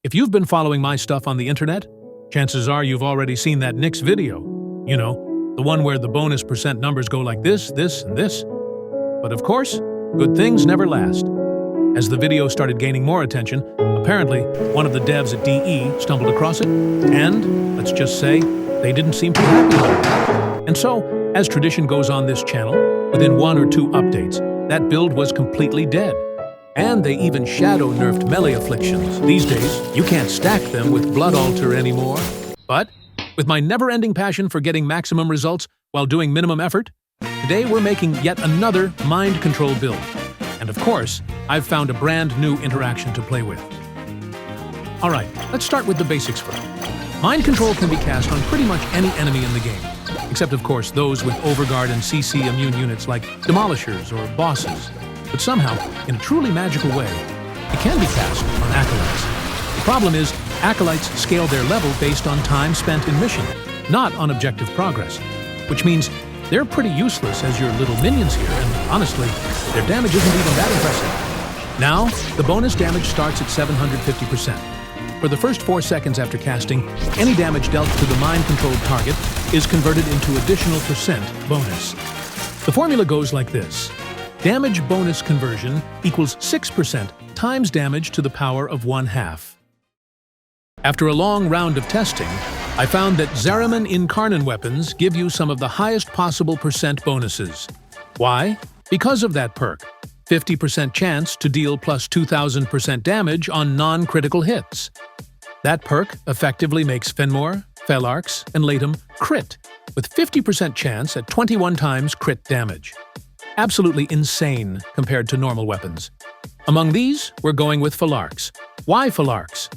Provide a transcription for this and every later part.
If you've been following my stuff on the internet, chances are you've already seen that Nyx video. You know, the one where the bonus percent numbers go like this, this, and this. But of course, good things never last. As the video started gaining more attention, apparently one of the devs at DE stumbled across it, and, let's just say, they didn't seem too happy about it. And so, as tradition goes on this channel, within 1 or 2 updates, that build was completely dead. And they even shadow-nerfed melee afflictions. These days, you can't stack them with Blood Altar anymore. But, with my never-ending passion for getting maximum results while doing minimum effort, today we're making yet another mind control build. And of course, I've found a brand new interaction to play with. Alright, let's start with the basics first. Mind control can be cast on pretty much any enemy in the game, except of course those with Overguard and CC immune units like Demolishers or Bosses. But somehow, in a truly magical way, it can be cast on Acolytes. The problem is, Acolytes scale their level based on time spent in mission, not on objective progress, which means they're pretty useless as your little minions here, and honestly, their damage isn't even that impressive. Now, the bonus damage starts at 750%. For the first 4 seconds after casting, any damage dealt to the mind-controlled target is converted into additional percent bonus. The formula goes like this. Damage bonus conversion equals 6% times damage to the power of 1/2. After a long round of testing, I found that Zariman Incarnons weapons give you some of the highest possible percent bonuses. Why? Because of that perk, 50% chance to deal plus 2000% damage on non-critical hits. That perk effectively makes Fenmore, Felarx, and Latum crit, with 50% chance at 21 times crit damage. Absolutely insane compared to normal weapons. Among these, we're going with Felarx. Why Felarx?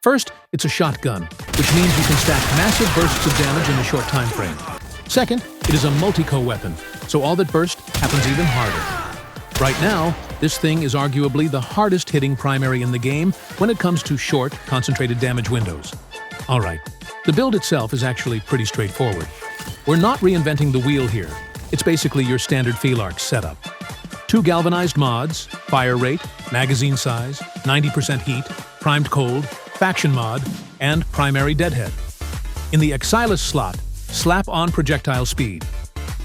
First, it's a shotgun, which means you can stack massive bursts of damage in a short time frame. Second, it is a multi-co weapon, so all that burst happens even harder. Right now, this thing is arguably the hardest hitting primary in the game when it comes to short, concentrated damage windows. Alright, the build itself is actually pretty straightforward. We're not reinventing the wheel here. It's basically your standard Felarx setup. 2 galvanized mods, fire rate, magazine size, 90% heat, primed cold, faction mod, and primary deadhead. In the Exilus slot, slap on projectile speed.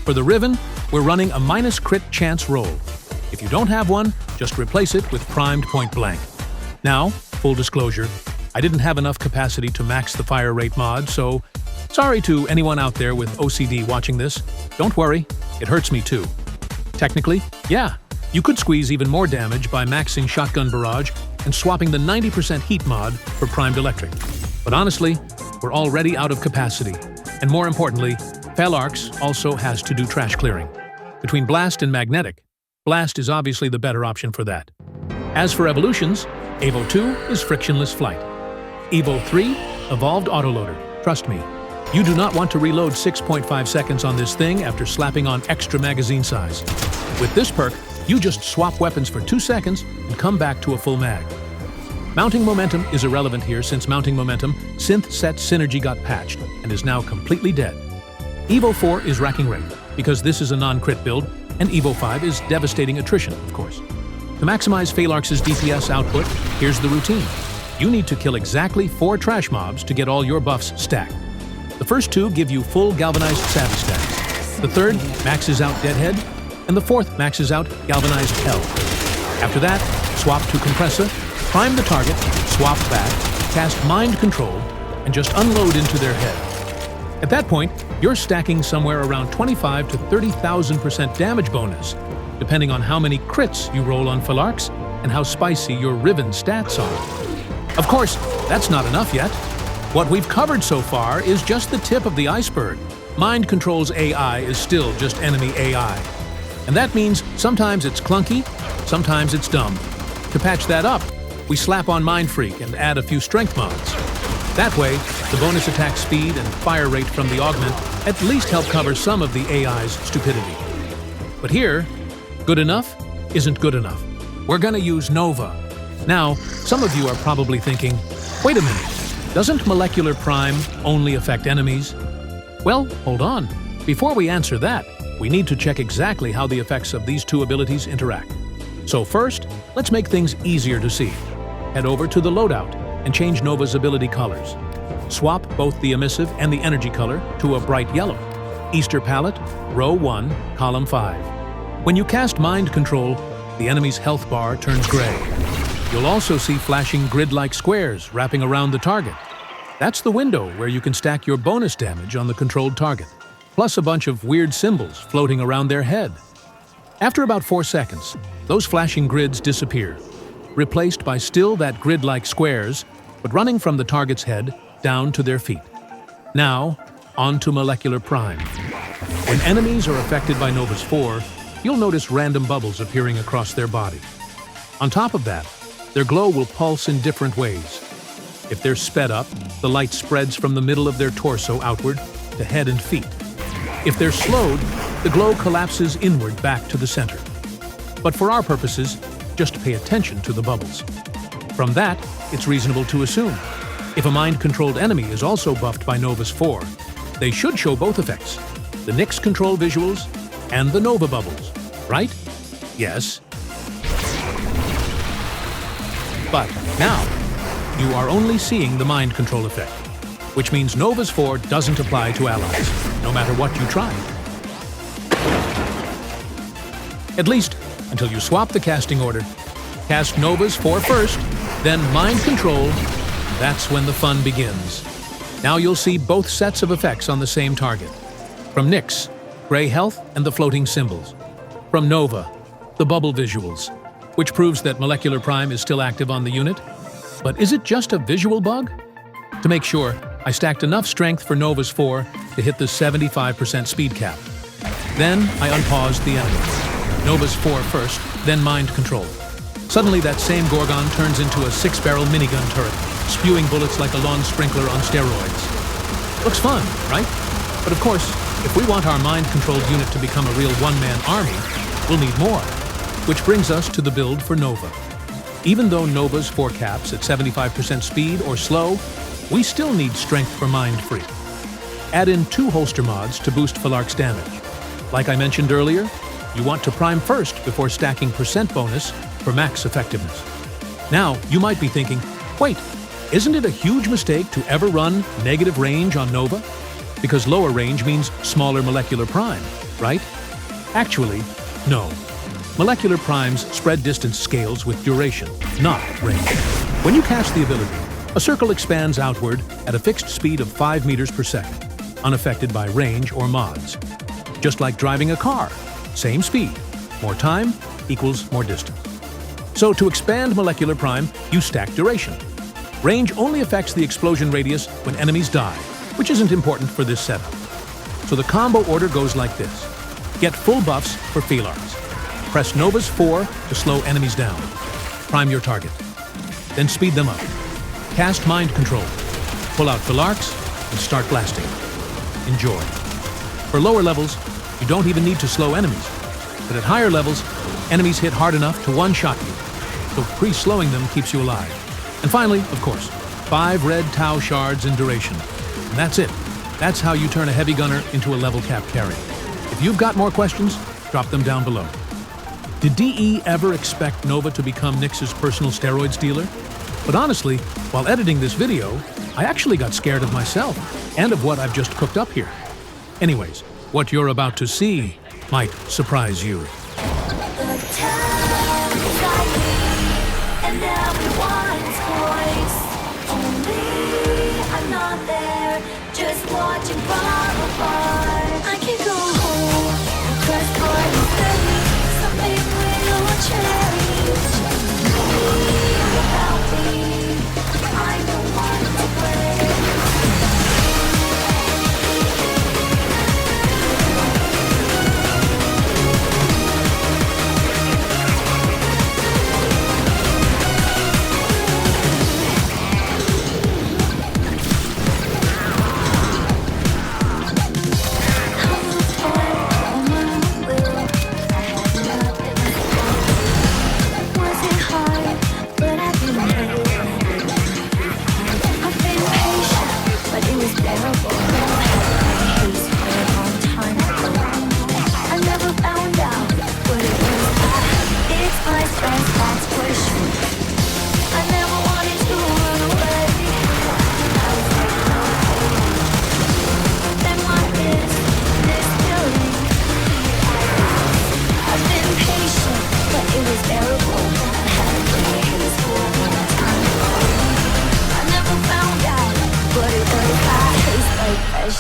For the Riven, we're running a minus crit chance roll. If you don't have one, just replace it with primed point blank. Now, full disclosure, I didn't have enough capacity to max the fire rate mod, so sorry to anyone out there with OCD watching this. Don't worry, it hurts me too. Technically, yeah, you could squeeze even more damage by maxing Shotgun Barrage and swapping the 90% heat mod for primed electric. But honestly, we're already out of capacity. And more importantly, Felarx also has to do trash clearing. Between Blast and Magnetic, Blast is obviously the better option for that. As for evolutions, Evo 2 is Frictionless Flight. Evo 3, Evolved Autoloader. Trust me, you do not want to reload 6.5 seconds on this thing after slapping on extra magazine size. With this perk, you just swap weapons for 2 seconds and come back to a full mag. Mounting Momentum is irrelevant here since Mounting Momentum Synth Set Synergy got patched and is now completely dead. Evo 4 is Racking Rate, because this is a non-crit build, and Evo 5 is Devastating Attrition, of course. To maximize Felarx's DPS output, here's the routine. You need to kill exactly 4 trash mobs to get all your buffs stacked. The first 2 give you full galvanized savvy stacks. The third maxes out Deadhead, and the fourth maxes out Galvanized Hell. After that, swap to Compressor, prime the target, swap back, cast Mind Control, and just unload into their head. At that point, you're stacking somewhere around 25 to 30,000% damage bonus, depending on how many crits you roll on Felarx and how spicy your Riven stats are. Of course, that's not enough yet. What we've covered so far is just the tip of the iceberg. Mind Control's AI is still just enemy AI. And that means sometimes it's clunky, sometimes it's dumb. To patch that up, we slap on Mind Freak and add a few strength mods. That way, the bonus attack speed and fire rate from the augment at least help cover some of the AI's stupidity. But here, good enough isn't good enough. We're gonna use Nova. Now, some of you are probably thinking, wait a minute, doesn't Molecular Prime only affect enemies? Well, hold on. Before we answer that, we need to check exactly how the effects of these 2 abilities interact. So first, let's make things easier to see. Head over to the loadout. and change Nova's ability colors. Swap both the Emissive and the energy color to a bright yellow. Easter Palette, row 1, column 5. When you cast Mind Control, the enemy's health bar turns gray. You'll also see flashing grid-like squares wrapping around the target. That's the window where you can stack your bonus damage on the controlled target, plus a bunch of weird symbols floating around their head. After about 4 seconds, those flashing grids disappear, replaced by still that grid-like squares, but running from the target's head down to their feet. Now, on to Molecular Prime. When enemies are affected by Nova's 4, you'll notice random bubbles appearing across their body. On top of that, their glow will pulse in different ways. If they're sped up, the light spreads from the middle of their torso outward to head and feet. If they're slowed, the glow collapses inward back to the center. But for our purposes, just pay attention to the bubbles. From that, it's reasonable to assume, if a mind-controlled enemy is also buffed by Nova's 4, they should show both effects, the Nyx control visuals and the Nova bubbles, right? Yes. But now, you are only seeing the mind control effect, which means Nova's 4 doesn't apply to allies, no matter what you try. At least, until you swap the casting order. Cast Nova's 4 first, then Mind Control. That's when the fun begins. Now you'll see both sets of effects on the same target. From Nyx, gray health and the floating symbols. From Nova, the bubble visuals, which proves that Molecular Prime is still active on the unit. But is it just a visual bug? To make sure, I stacked enough strength for Nova's 4 to hit the 75% speed cap. Then I unpaused the enemy. Nova's 4 first, then Mind Control. Suddenly that same Gorgon turns into a 6-barrel minigun turret, spewing bullets like a lawn sprinkler on steroids. Looks fun, right? But of course, if we want our mind-controlled unit to become a real one-man army, we'll need more. Which brings us to the build for Nova. Even though Nova's 4 caps at 75% speed or slow, we still need strength for Mind Free. Add in 2 holster mods to boost Felarx damage. Like I mentioned earlier, you want to prime first before stacking percent bonus for max effectiveness. Now, you might be thinking, wait, isn't it a huge mistake to ever run negative range on Nova? Because lower range means smaller molecular prime, right? Actually, no. Molecular primes spread distance scales with duration, not range. When you cast the ability, a circle expands outward at a fixed speed of 5 meters per second, unaffected by range or mods. Just like driving a car, same speed. More time equals more distance. So to expand molecular prime, you stack duration. Range only affects the explosion radius when enemies die, which isn't important for this setup. So the combo order goes like this. Get full buffs for Felarx. Press Nova's 4 to slow enemies down. Prime your target. Then speed them up. Cast Mind Control. Pull out Felarx and start blasting. Enjoy. For lower levels, you don't even need to slow enemies. But at higher levels, enemies hit hard enough to one-shot you. So pre-slowing them keeps you alive. And finally, of course, 5 red Tau shards in duration. And that's it. That's how you turn a heavy gunner into a level cap carry. If you've got more questions, drop them down below. Did DE ever expect Nova to become Nyx's personal steroids dealer? But honestly, while editing this video, I actually got scared of myself and of what I've just cooked up here. Anyways, what you're about to see might surprise you. Watching from afar, I can go home and press cards steady. Something will change. Without me, I don't want to play.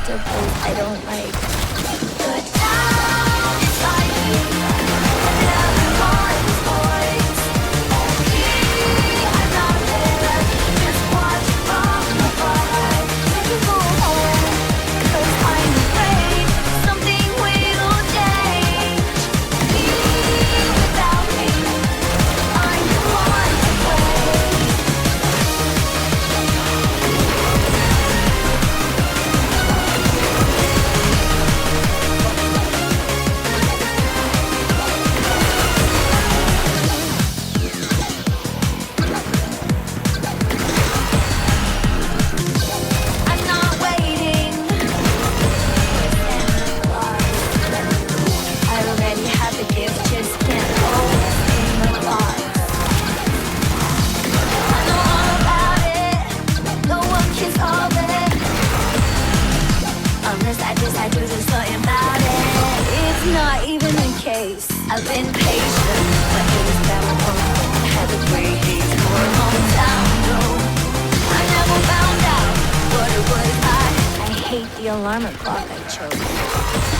just a place I don't like. But now it's fighting, and everyone's voice. I'm not there, just watch from afar. Can you go home? 'Cause I'm afraid something will change. Me without me, I'm the one to blame. I'm not waiting. I already have the gift, just can't hold it in the box. I know all about it. No one can solve it unless I decide to do something about it. It's not even the case. I've been patient, but it was never home. I had to break these for a long time ago. I never found out what it was. I hate the alarm clock I chose.